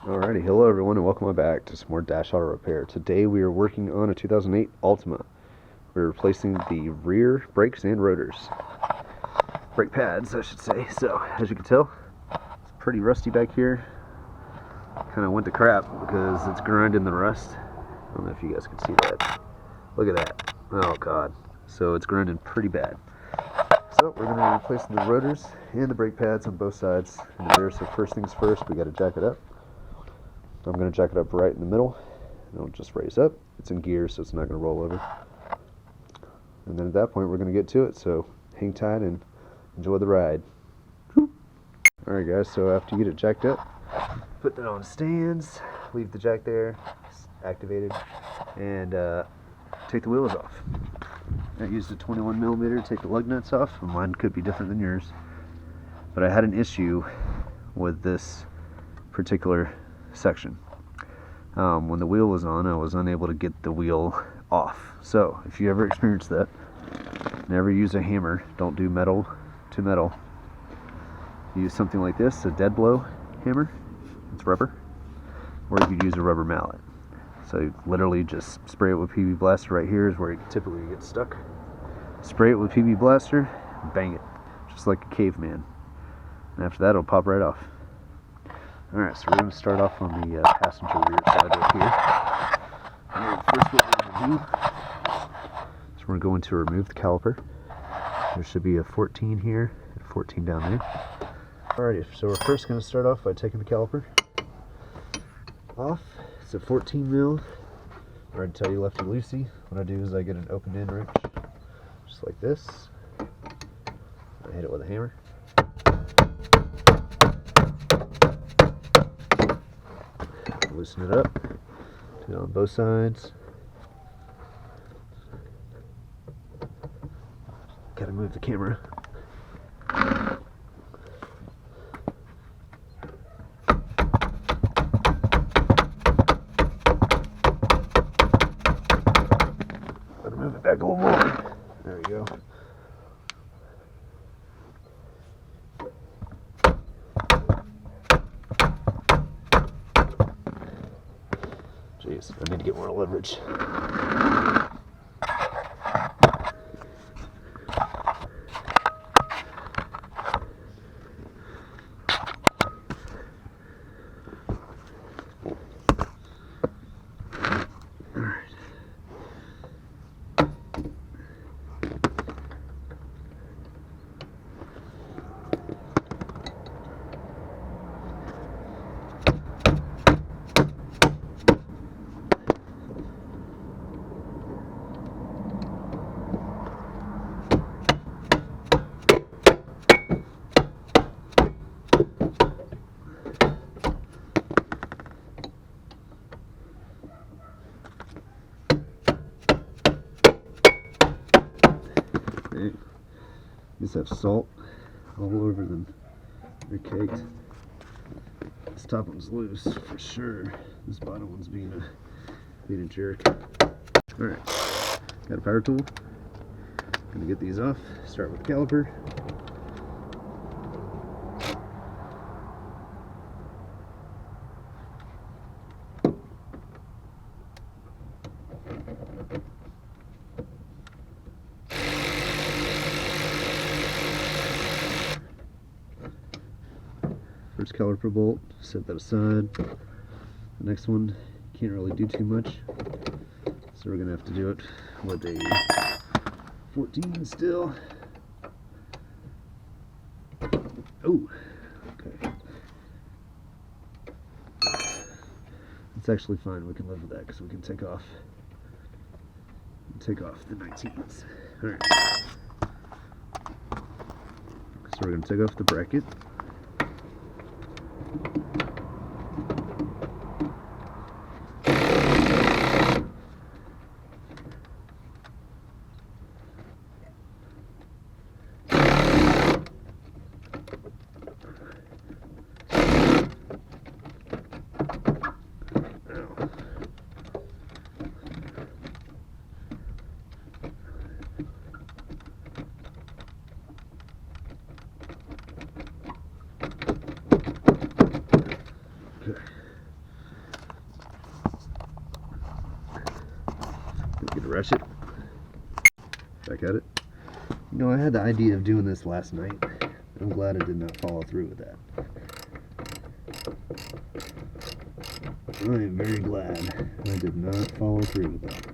Alrighty, hello everyone and welcome back to some more Dash Auto Repair. Today we are working on a 2008 Altima. We're replacing the rear brakes and rotors. Brake pads, I should say. So, as you can tell, it's pretty rusty back here. Kind of went to crap because it's grinding the rust. I don't know if you guys can see that. Look at that. Oh god. So it's grinding pretty bad. So we're going to be replacing the rotors and the brake pads on both sides in the rear. So first things first, we got to jack it up. I'm going to jack it up right in the middle, and it'll just raise up. It's in gear, so it's not going to roll over. And then at that point, we're going to get to it, so hang tight and enjoy the ride. Alright guys, so after you get it jacked up, put that on stands, leave the jack there, it's activated, and take the wheels off. I used a 21mm to take the lug nuts off. Mine could be different than yours, but I had an issue with this particular section. When the wheel was on, I was unable to get the wheel off. So if you ever experience that, never use a hammer. Don't do metal to metal. Use something like this, a dead blow hammer. It's rubber, or you could use a rubber mallet. So you literally just spray it with PB Blaster. Right here is where it typically gets stuck. Spray it with PB Blaster, bang it, just like a caveman. And after that, it'll pop right off. Alright, so we're going to start off on the passenger rear side right here. And first what we're going to do is we're going to remove the caliper. There should be a 14 here and 14 down there. Alrighty, so we're first going to start off by taking the caliper off. It's a 14 mil, or I'd tell you lefty loosey. What I do is I get an open end wrench, just like this. I hit it with a hammer. Loosen it up, do it on both sides. Gotta move the camera. Gotta move it back a little more. There we go. Jeez, I need to get more leverage. These have salt all over them. They're caked. This top one's loose for sure. This bottom one's being a jerk. Alright, got a power tool. Gonna get these off. Start with the caliper. First caliper bolt, set that aside. The next one, can't really do too much, so we're going to have to do it with a 14 still. Oh, okay. It's actually fine, we can live with that because we can take off the 19s. Alright. So we're going to take off the bracket. the ratchet. Back at it. You know, I had the idea of doing this last night. I'm glad I did not follow through with that. I am very glad I did not follow through with that.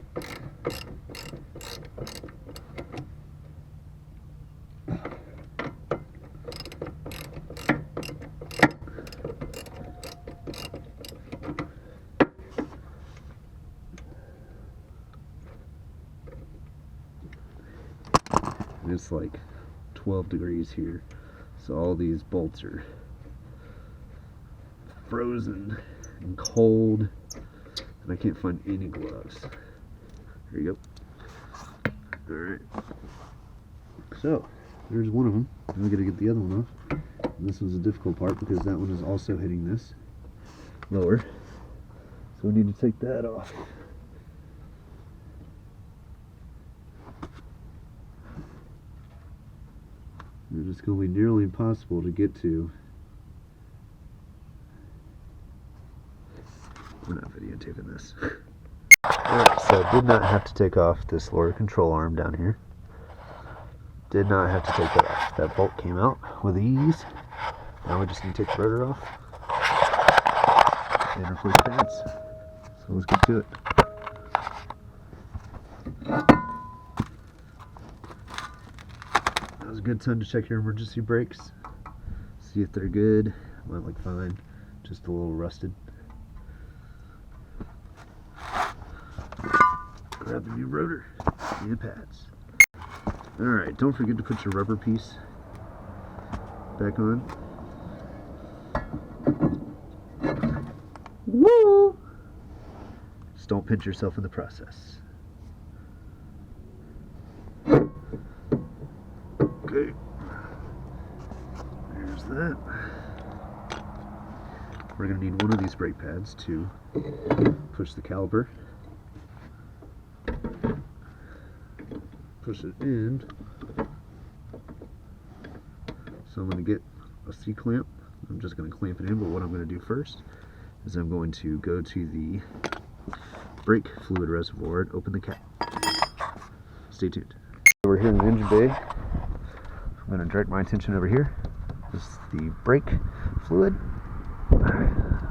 And it's like 12 degrees here, so all these bolts are frozen and cold, and I can't find any gloves. There you go. Alright, so there's one of them. Now we gotta get the other one off. And this one's the difficult part because that one is also hitting this lower, so we need to take that off. It's going to be nearly impossible to get to. We're not videotaping this. Alright, so I did not have to take off this lower control arm down here. Did not have to take that off. That bolt came out with ease. Now we just need to take the rotor off and replace pads. So let's get to it. Now's a good time to check your emergency brakes. See if they're good. Might look fine. Just a little rusted. Grab the new rotor and pads. Alright, don't forget to put your rubber piece back on. Woo! Just don't pinch yourself in the process. Okay. There's that. We're going to need one of these brake pads to push the caliper. Push it in. So I'm going to get a C-clamp. I'm just going to clamp it in, but what I'm going to do first is I'm going to go to the brake fluid reservoir and open the cap. Stay tuned. We're here in the engine bay. I'm going to direct my attention over here. This is the brake fluid.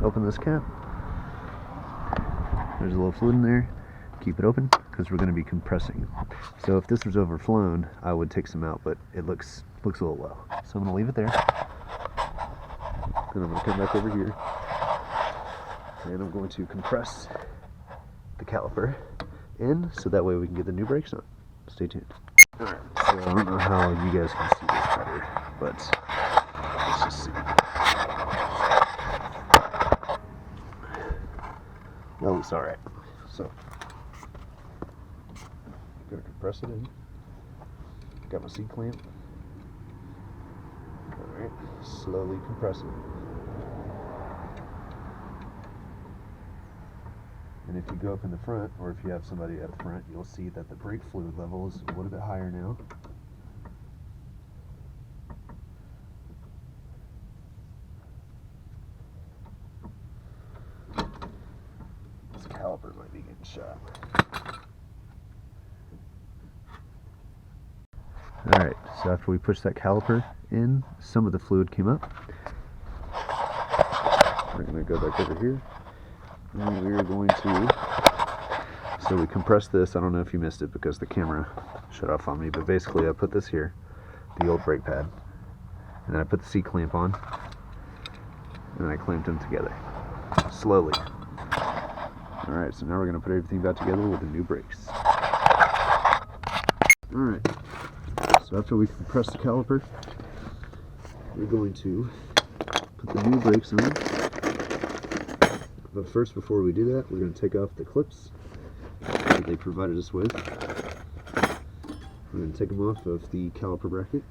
Open this cap. There's a little fluid in there. Keep it open because we're going to be compressing. So if this was overflown, I would take some out, but it looks a little low. So I'm going to leave it there. Then I'm going to come back over here and I'm going to compress the caliper in so that way we can get the new brakes on. Stay tuned. Alright, so I don't know how you guys can see this better, but let's just see. That looks alright. So, gonna compress it in. Got my C-clamp. Alright, slowly compress it. And if you go up in the front, or if you have somebody at the front, you'll see that the brake fluid level is a little bit higher now. This caliper might be getting shot. Alright, so after we push that caliper in, some of the fluid came up. We're going to go back over here. And we're going to, so we compress this. I don't know if you missed it because the camera shut off on me, but basically I put this here, the old brake pad, and then I put the C-clamp on, and I clamped them together, slowly. Alright, so now we're going to put everything back together with the new brakes. Alright, so after we compress the caliper, we're going to put the new brakes on. But first, before we do that, we're going to take off the clips that they provided us with. We're going to take them off of the caliper bracket,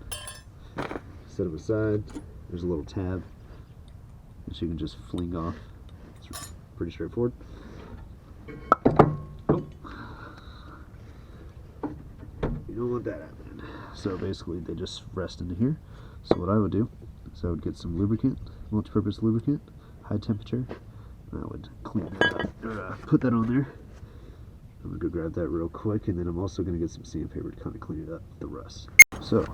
set them aside. There's a little tab that you can just fling off. It's pretty straightforward. Oh. You don't want that happening. So basically, they just rest into here. So what I would do is I would get some lubricant, multi-purpose lubricant, high temperature. I would clean that up, or put that on there, I'm going to go grab that real quick, and then I'm also going to get some sandpaper to kind of clean it up, the rust. So,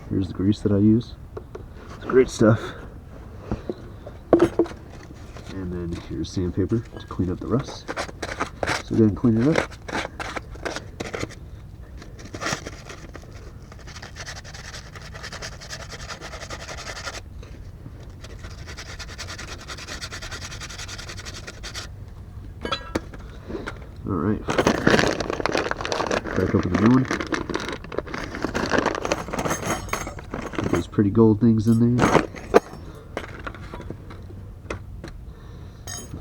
here's the grease that I use. It's great stuff. And then here's sandpaper to clean up the rust. So go ahead and clean it up. Alright, crack open the new one. Put those pretty gold things in there.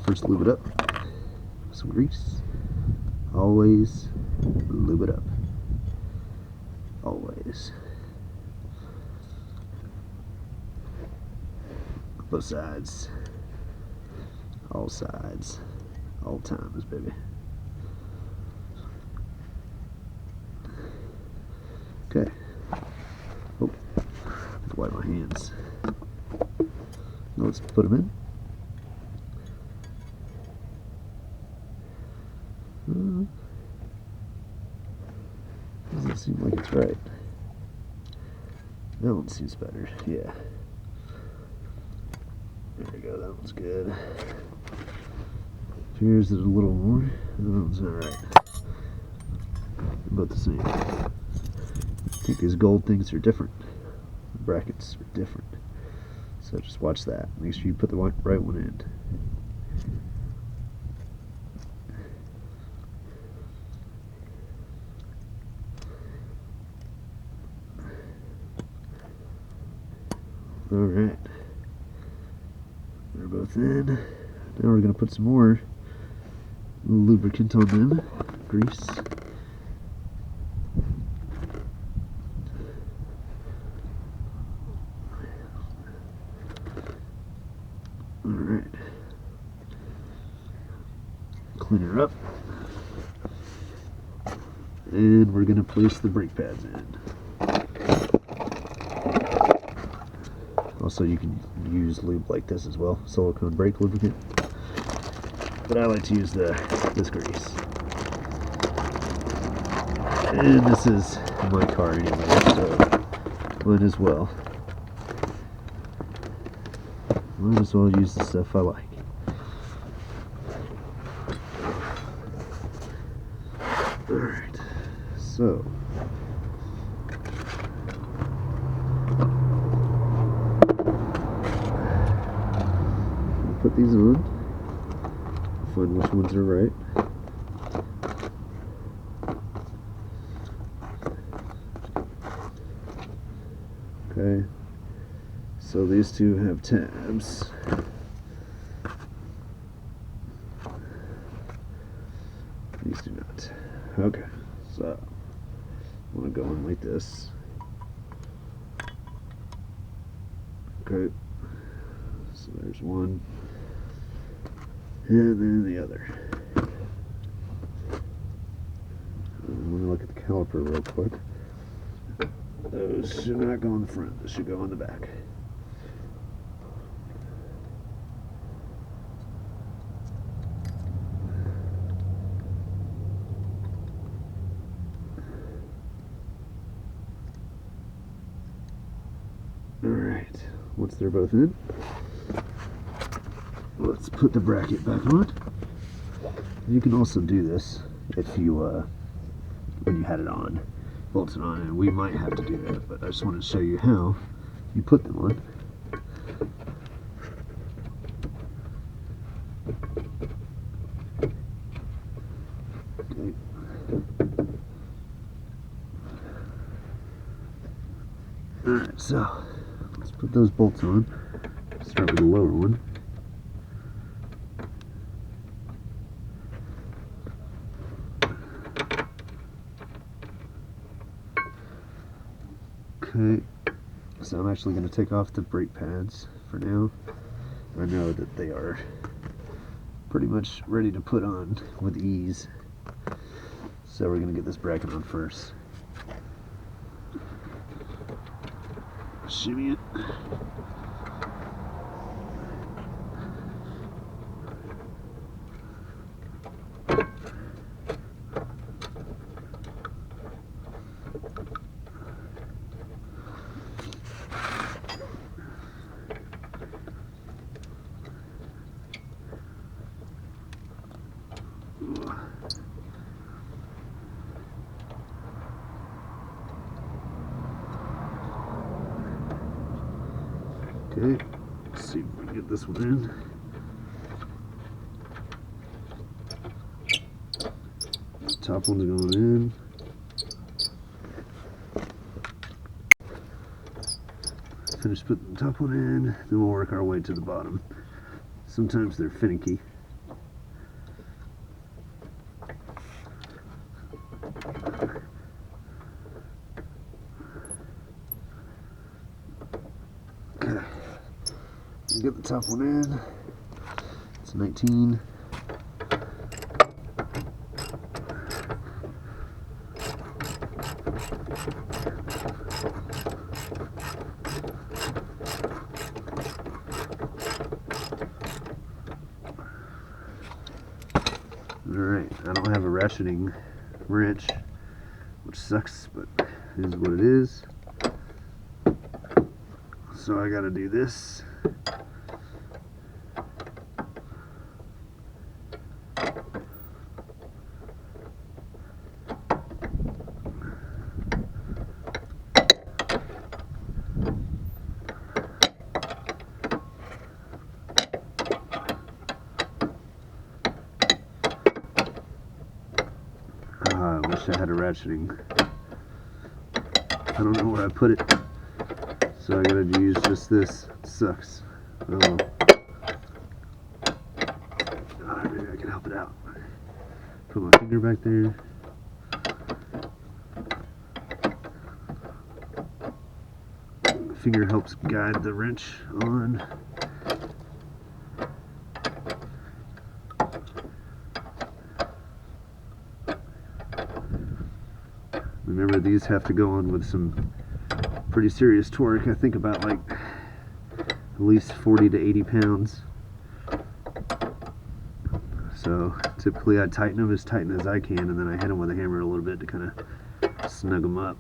First lube it up. Some grease. Always lube it up. Always. Both sides. All sides. All times, baby. Okay. Oh, I have to wipe my hands. Now let's put them in. Doesn't seem like it's right. That one seems better. Yeah. There we go. That one's good. Here's it a little more. That one's not right. They're both the same. I think these gold things are different. The brackets are different. So just watch that. Make sure you put the right one in. Alright. They're both in. Now we're going to put some more lubricant on them. Grease. Alright. Clean her up. And we're going to place the brake pads in. Also, you can use lube like this as well, silicone brake lubricant. But I like to use this grease. And this is my car anyway, so might as well. Might as well use the stuff I like. Alright, so put these on, find which ones are right. Okay, so these two have tabs. These do not. Okay, so I want to go in like this. Okay, so there's one. And then the other. I'm going to look at the caliper real quick. Those should not go in the front, those should go on the back. Alright, once they're both in, let's put the bracket back on. You can also do this if you, when you had it on, bolted on, and we might have to do that, but I just wanted to show you how you put them on. Okay. Alright, so let's put those bolts on. Start with the lower one. Okay, so I'm actually going to take off the brake pads for now. I know that they are pretty much ready to put on with ease. So we're going to get this bracket on first. Shimmy it. Okay, let's see if we can get this one in. Top one's going in. Finish putting the top one in, then we'll work our way to the bottom. Sometimes they're finicky. Okay, get the top one in. It's 19. Alright, I don't have a ratcheting wrench, which sucks, but it is what it is. So I gotta do this. I wish I had a ratcheting. I don't know where I put it, so I gotta use just this. It sucks. Oh well. Maybe I can help it out. Put my finger back there. The finger helps guide the wrench on. Remember, these have to go on with some pretty serious torque. I think about like at least 40 to 80 pounds. So typically I tighten them as tight as I can, and then I hit them with a hammer a little bit to kind of snug them up.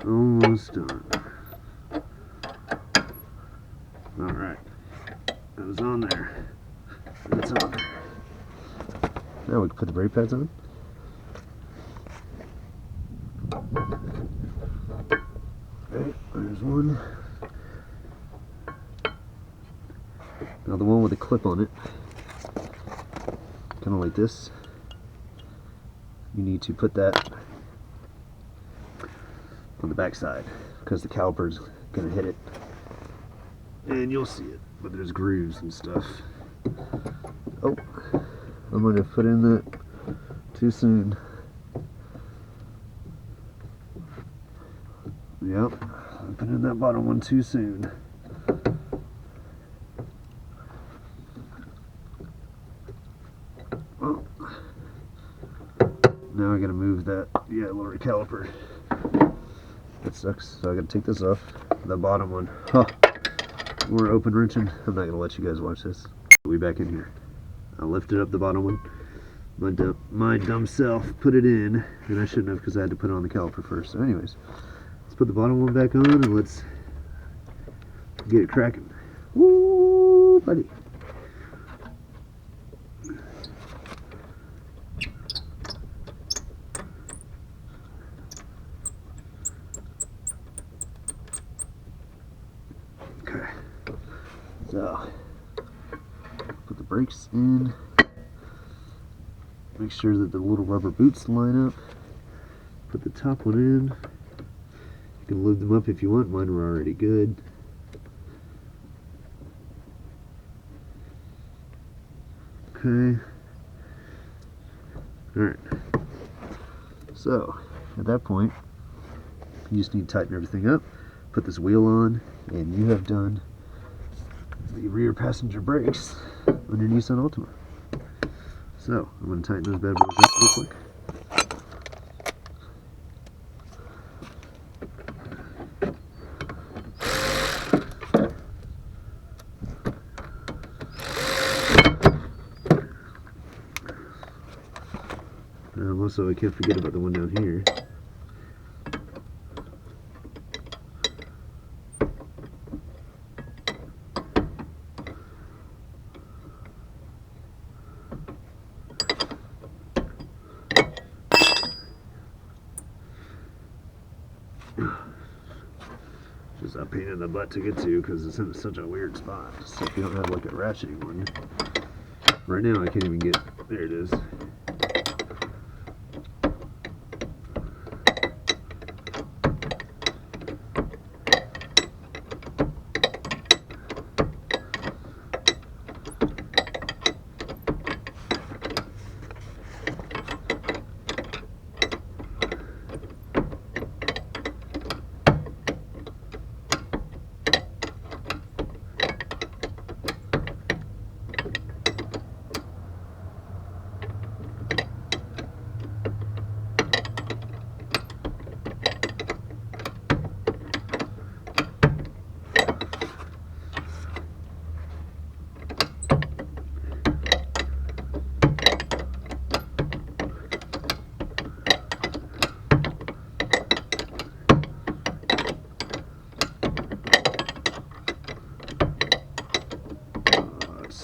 Almost done. Alright, that was on there. That's on there. Now we can put the brake pads on. Okay, there's one. Now the one with a clip on it, kind of like this, you need to put that on the back side because the caliper's going to hit it. And you'll see it, but there's grooves and stuff. Oh, I'm going to put in that too soon. Yep, I put in that bottom one too soon. Oh, now I got to move that lower caliper. That sucks. So I got to take this off. The bottom one. Huh. We're open wrenching. I'm not going to let you guys watch this. We back in here. I lifted up the bottom one. My dumb self put it in, and I shouldn't have because I had to put it on the caliper first. So anyways, let's put the bottom one back on and let's get it cracking. Woo, buddy. Okay. So, put the brakes in. Make sure that the little rubber boots line up. Put the top one in. You can lube them up if you want. Mine were already good. Okay. Alright. So, at that point, you just need to tighten everything up. Put this wheel on, and you have done the rear passenger brakes on your Nissan Altima. So, I'm going to tighten those bad boys up real quick. Also, I can't forget about the one down here. Just a pain in the butt to get to because it's in such a weird spot. So if you don't have like a ratcheting one, right now I can't even get. There it is.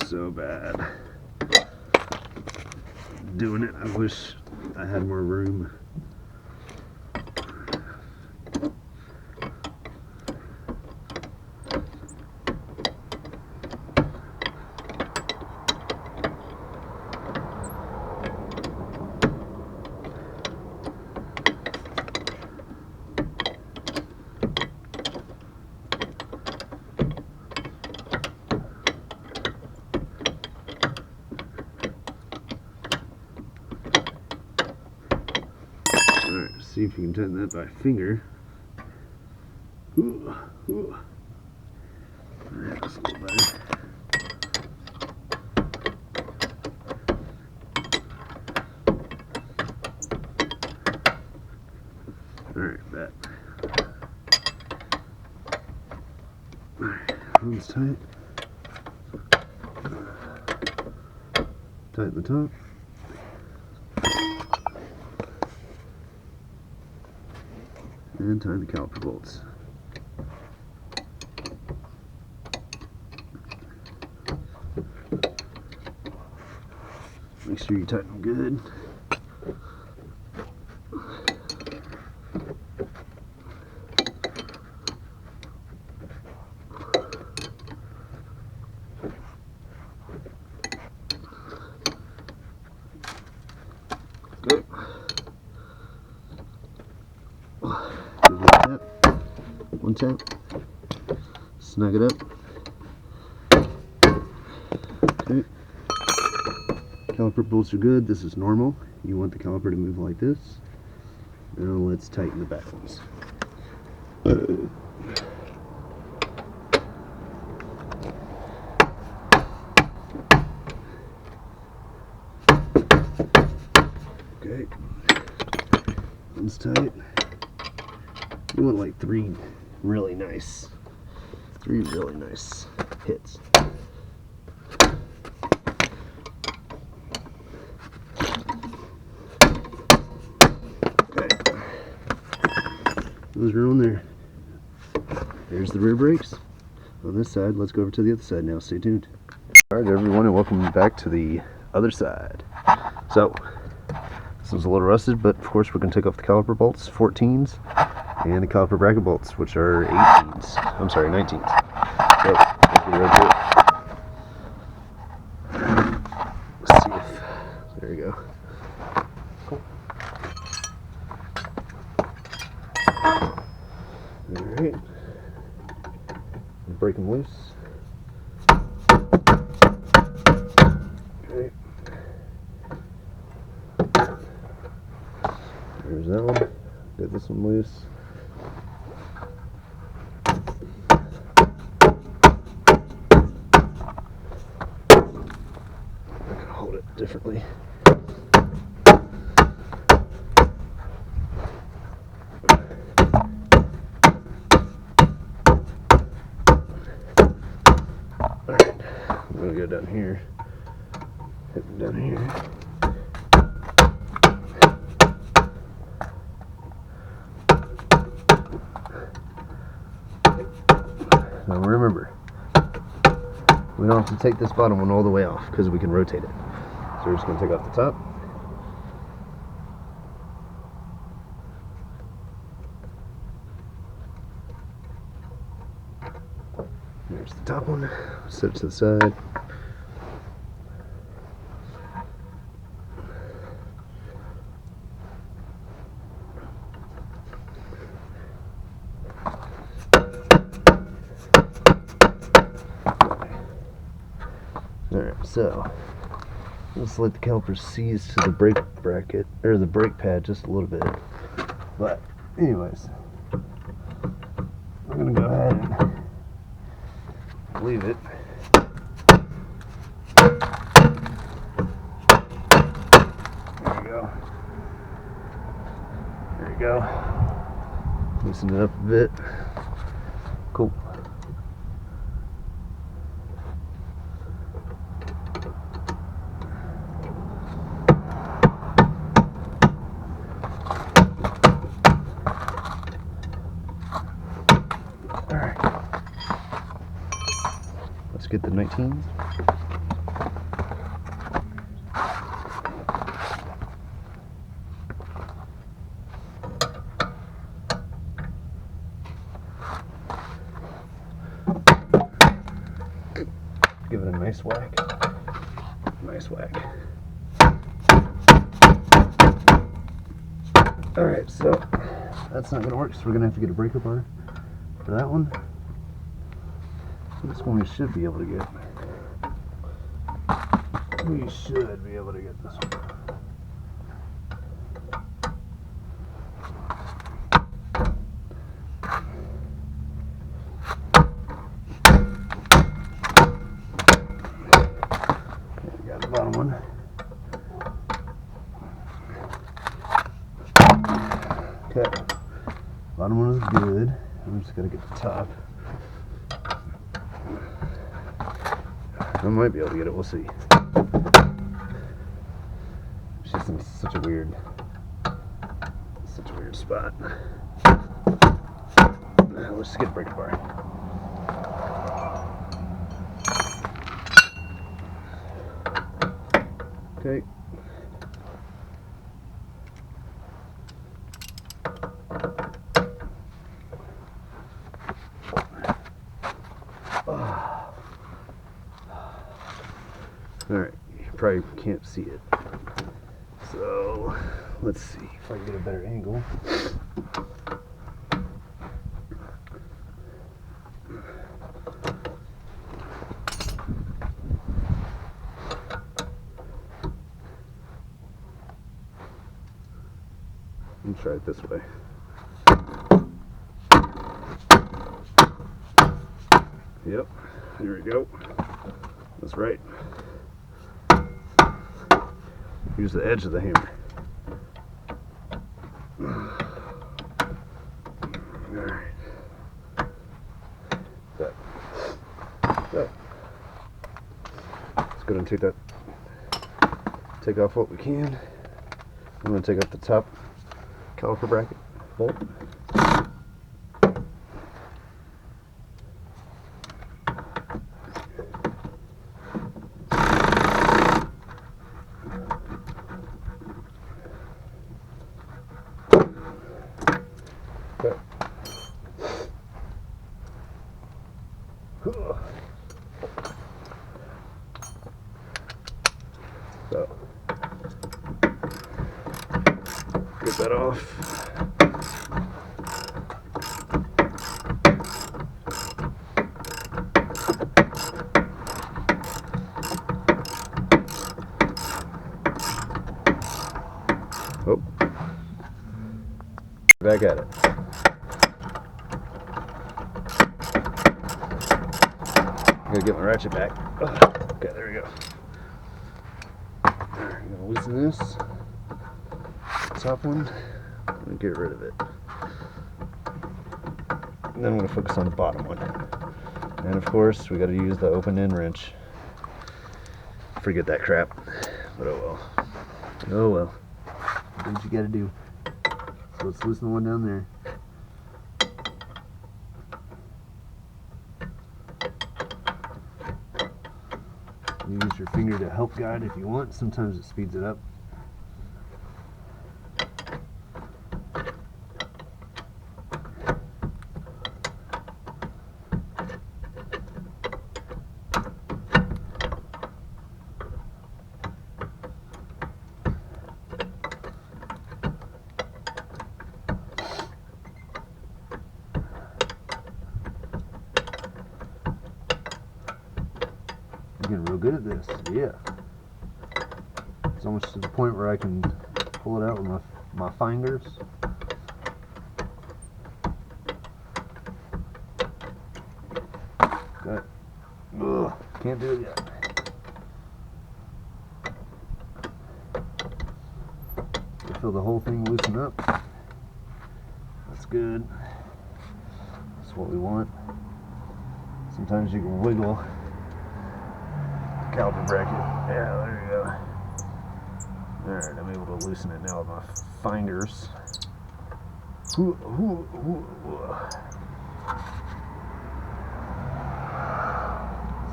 So bad doing it. I wish I had more room. Alright, see if you can tighten that by finger. Ooh, ooh. Alright, that's a little better. Alright, bet. Alright, that one's tight. Tighten the top. And tighten the caliper bolts. Make sure you tighten them good. Good. One tap, snug it up. Okay, caliper bolts are good. This is normal. You want the caliper to move like this. Now let's tighten the back ones. Okay, one's tight. You want like three really nice hits. Okay, those are on there. There's the rear brakes on this side. Let's go over to the other side now. Stay tuned. Alright everyone, and welcome back to the other side. So this is a little rusted, but of course we're going to take off the caliper bolts, 14s, and the caliper bracket bolts, which are 18s. I'm sorry, 19s. So let's get right to it. Let's see if there we go. Cool. All right, break them loose. Okay. There's that one. Get this one loose. Hold it differently. Alright, I'm going to go down here. Hit them down here. Now remember, we don't have to take this bottom one all the way off because we can rotate it. So we're just going to take off the top. There's the top one. Set it to the side. Alright, so let's let the caliper seize to the brake bracket, or the brake pad just a little bit. But anyways, I'm gonna go ahead and leave it. There you go. There you go. Loosen it up a bit. Cool. Let's get the 19s. Give it a nice whack. Nice whack. Alright, so that's not going to work, so we're going to have to get a breaker bar for that one. This one we should be able to get. We should be able to get this one. Okay, we got the bottom one. Okay, bottom one is good. I'm just gonna get the top. I might be able to get it, we'll see. It's just in such a weird spot. Let's just get a breaker bar. Okay. Alright, you probably can't see it. So, let's see if I can get a better angle. Let me try it this way. Yep, there we go. That's right. Use the edge of the hammer. Alright. So, let's go ahead and take off what we can. I'm going to take off the top caliper bracket bolt. Okay. So, get that off. Oh, back at it. I'm gonna get my ratchet back. Okay, there we go. Alright, I'm gonna loosen this. Top one. I'm gonna get rid of it. And then I'm gonna focus on the bottom one. And of course, we gotta use the open end wrench. Forget that crap. But oh well. Oh well. Do what you gotta do. So let's loosen the one down there. Use your finger to help guide if you want. Sometimes it speeds it up. good at this. Yeah. It's almost to the point where I can pull it out with my fingers. Got it. Ugh, can't do it yet. I feel the whole thing loosen up. That's good. That's what we want. Sometimes you can wiggle the caliper bracket. Yeah, there you go. Alright, I'm able to loosen it now with my fingers.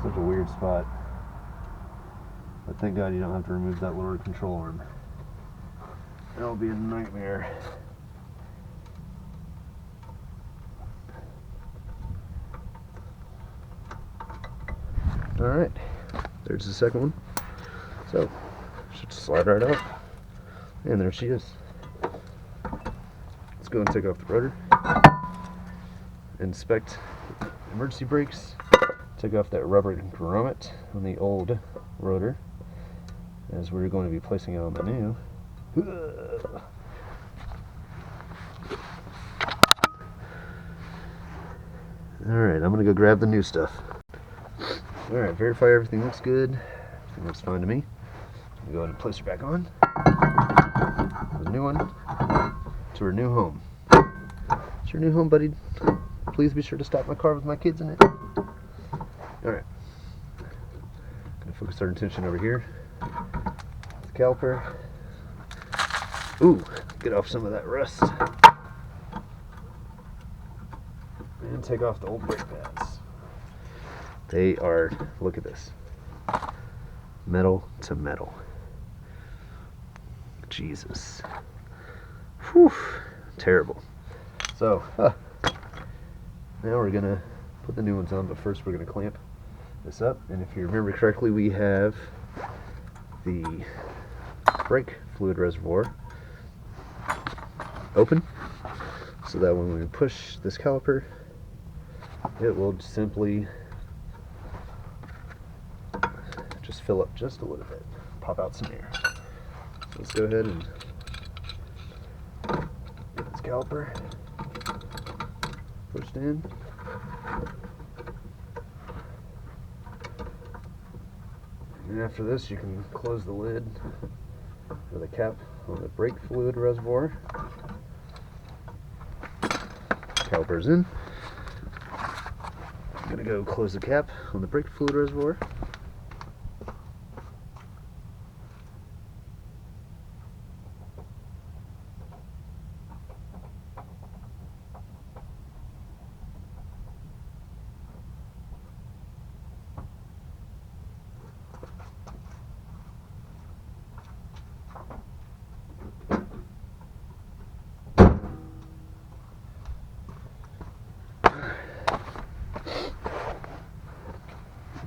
Such a weird spot. But thank God you don't have to remove that lower control arm. That'll be a nightmare. Alright, there's the second one. So, should slide right out. And there she is. Let's go and take off the rotor. Inspect emergency brakes. Take off that rubber grommet on the old rotor, as we're going to be placing it on the new. Alright, I'm going to go grab the new stuff. Alright, verify everything looks good. Everything looks fine to me. I'm going to go ahead and place her back on. The new one to her new home. It's your new home, buddy. Please be sure to stop my car with my kids in it. Alright. Gonna focus our attention over here. The caliper. Ooh, get off some of that rust. And take off the old brake pads. They are, look at this. Metal to metal. Jesus. Whew, terrible. So, now we're gonna put the new ones on, but first we're gonna clamp this up. And if you remember correctly, we have the brake fluid reservoir open, so that when we push this caliper, it will simply just fill up just a little bit, pop out some air. So let's go ahead and get this caliper pushed in. And after this, you can close the lid or the cap on the brake fluid reservoir. Caliper's in. I'm gonna go close the cap on the brake fluid reservoir.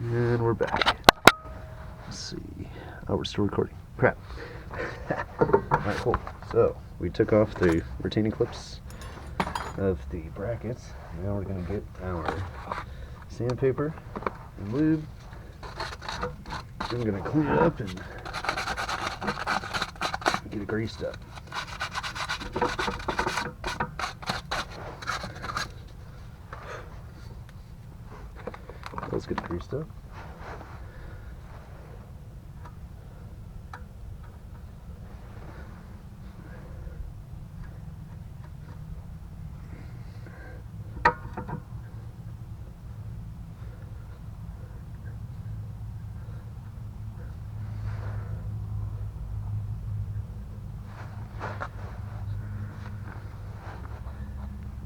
And we're back. Let's see. Oh, we're still recording. Crap. Alright, cool. So, we took off the retaining clips of the brackets. Now we're going to get our sandpaper and lube. Then we're going to clean it up and get it greased up. Let's get it greased up.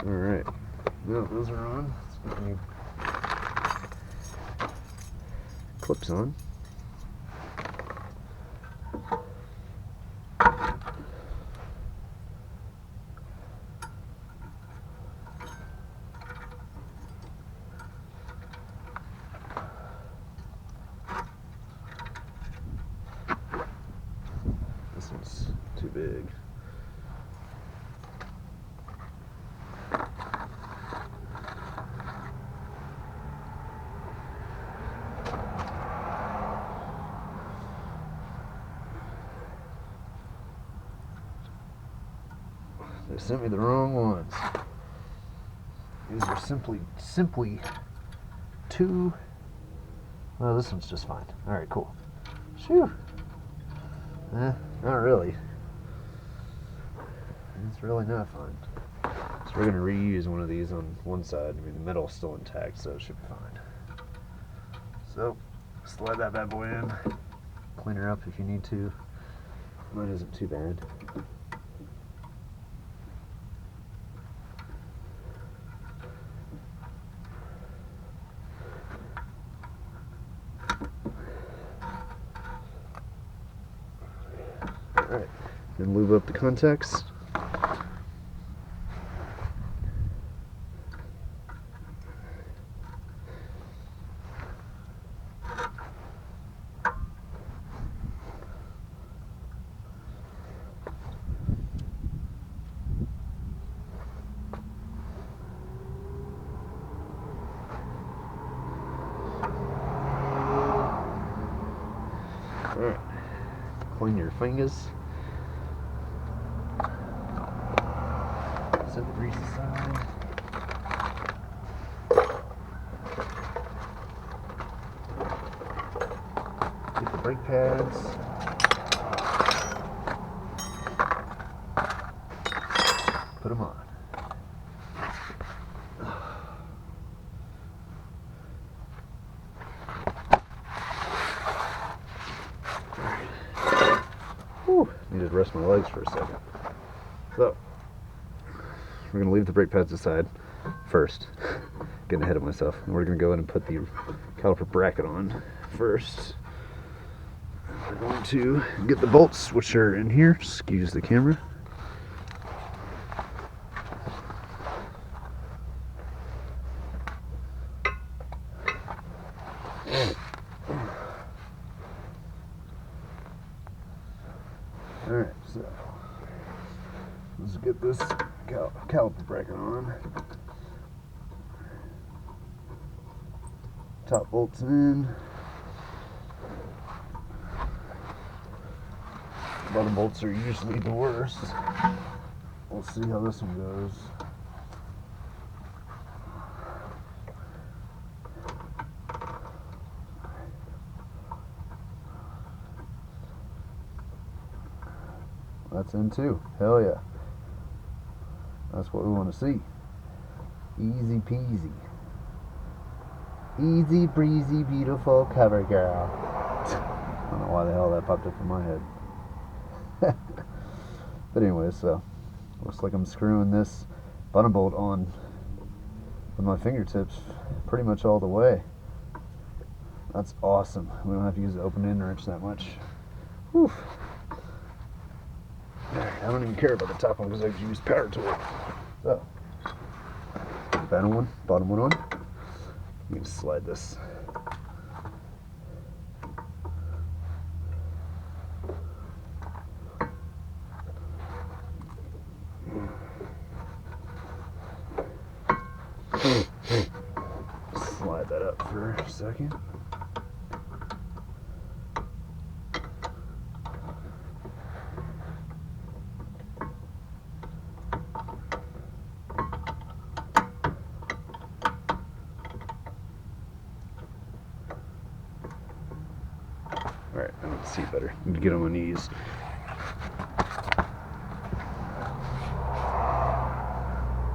Alright, now those are on. Let's get the clips on. This one's too big. They sent me the wrong ones. These are simply two. Well, this one's just fine. Alright, cool. Phew. Not really. It's really not fine. So we're going to reuse one of these on one side. I mean, the metal's still intact, so it should be fine. So, slide that bad boy in. Clean her up if you need to. Mine isn't too bad. Alright, then lube up the contacts. Alright, clean your fingers. Set the grease aside. Get the brake pads. Put them on. Whew, needed to rest my legs for a second. So, we're going to leave the brake pads aside first. Getting ahead of myself. And we're going to go in and put the caliper bracket on first. We're going to get the bolts, which are in here. Excuse the camera. Alright, so let's get this caliper bracket on. Top bolts in. Bottom bolts are usually the worst. We'll see how this one goes. That's in too. Hell yeah. That's what we want to see. Easy peasy. Easy breezy beautiful cover girl. I don't know why the hell that popped up in my head. But anyway, so looks like I'm screwing this button bolt on with my fingertips pretty much all the way. That's awesome. We don't have to use the open end wrench that much. Whew. I don't even care about the top one because I can use power tool. So, bottom one on. I'm going to slide this. Slide that up for a second. Alright, I need to see better. I need to get on my knees.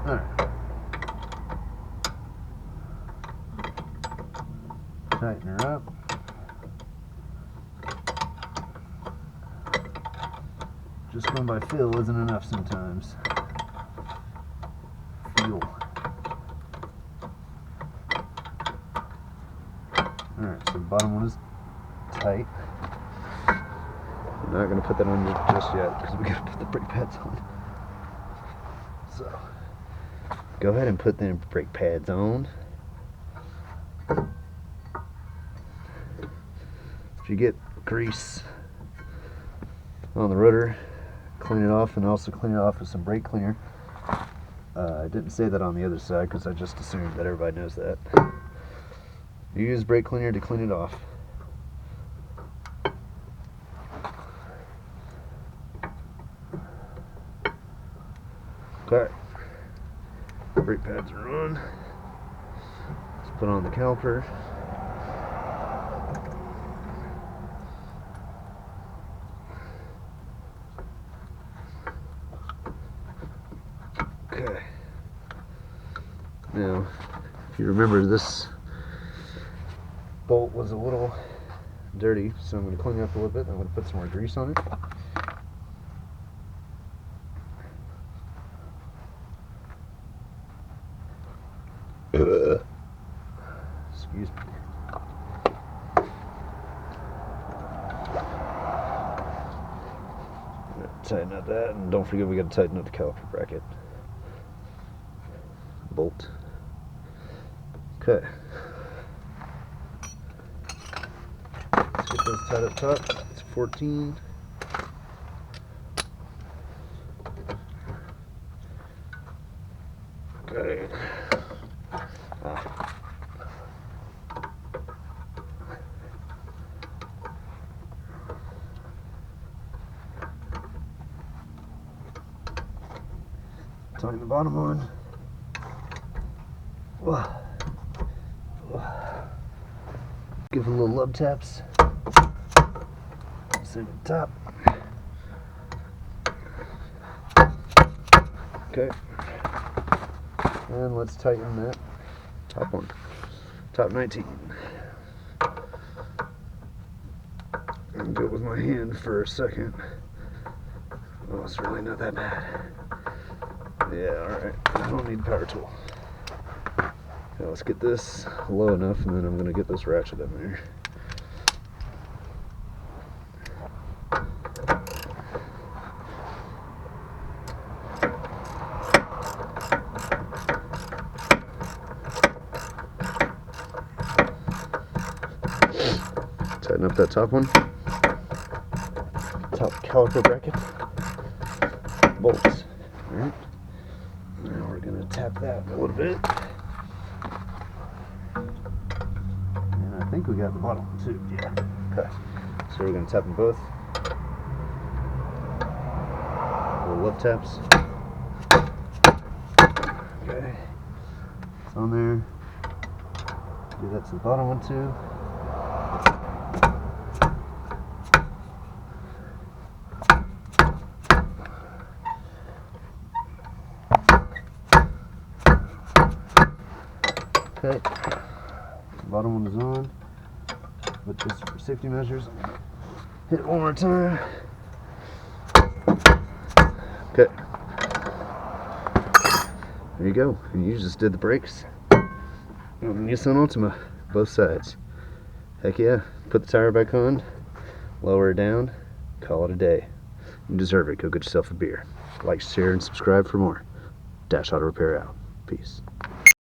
Alright. Tighten her up. Just going by feel isn't enough sometimes. Feel. Alright, so the bottom one is tight. I'm not going to put that on just yet because we got to put the brake pads on. So, go ahead and put them brake pads on. If you get grease on the rotor, clean it off, and also clean it off with some brake cleaner. I didn't say that on the other side because I just assumed that everybody knows that. You use brake cleaner to clean it off. Okay. Brake pads are on. Let's put on the caliper. Okay. Now, if you remember, this bolt was a little dirty, so I'm going to clean it up a little bit. I'm going to put some more grease on it. Excuse me. Tighten up that, and don't forget we got to tighten up the caliper bracket. Bolt. Okay. Let's get those tied up top. It's 14. Okay. Tighten the bottom on. Give it a little lub taps. Same at the top. Okay. And let's tighten that top one. Top 19. I'll do it with my hand for a second. Oh, it's really not that bad. Yeah, alright. I don't need a power tool. Okay, let's get this low enough, and then I'm going to get this ratchet in there. Tighten up that top one. Top caliper bracket. Bolts. Alright. Now we're going to tap that a little bit. And I think we got the bottom one too. Yeah. Okay. So we're going to tap them both. Little lip taps. Okay. It's on there. Do that to the bottom one too. Okay, bottom one is on, but just for safety measures, I'm going to hit it one more time. Okay, there you go, and you just did the brakes on the Nissan Altima, both sides. Heck yeah, put the tire back on, lower it down, call it a day. You deserve it, go get yourself a beer. Like, share, and subscribe for more. Dash Auto Repair out. Peace.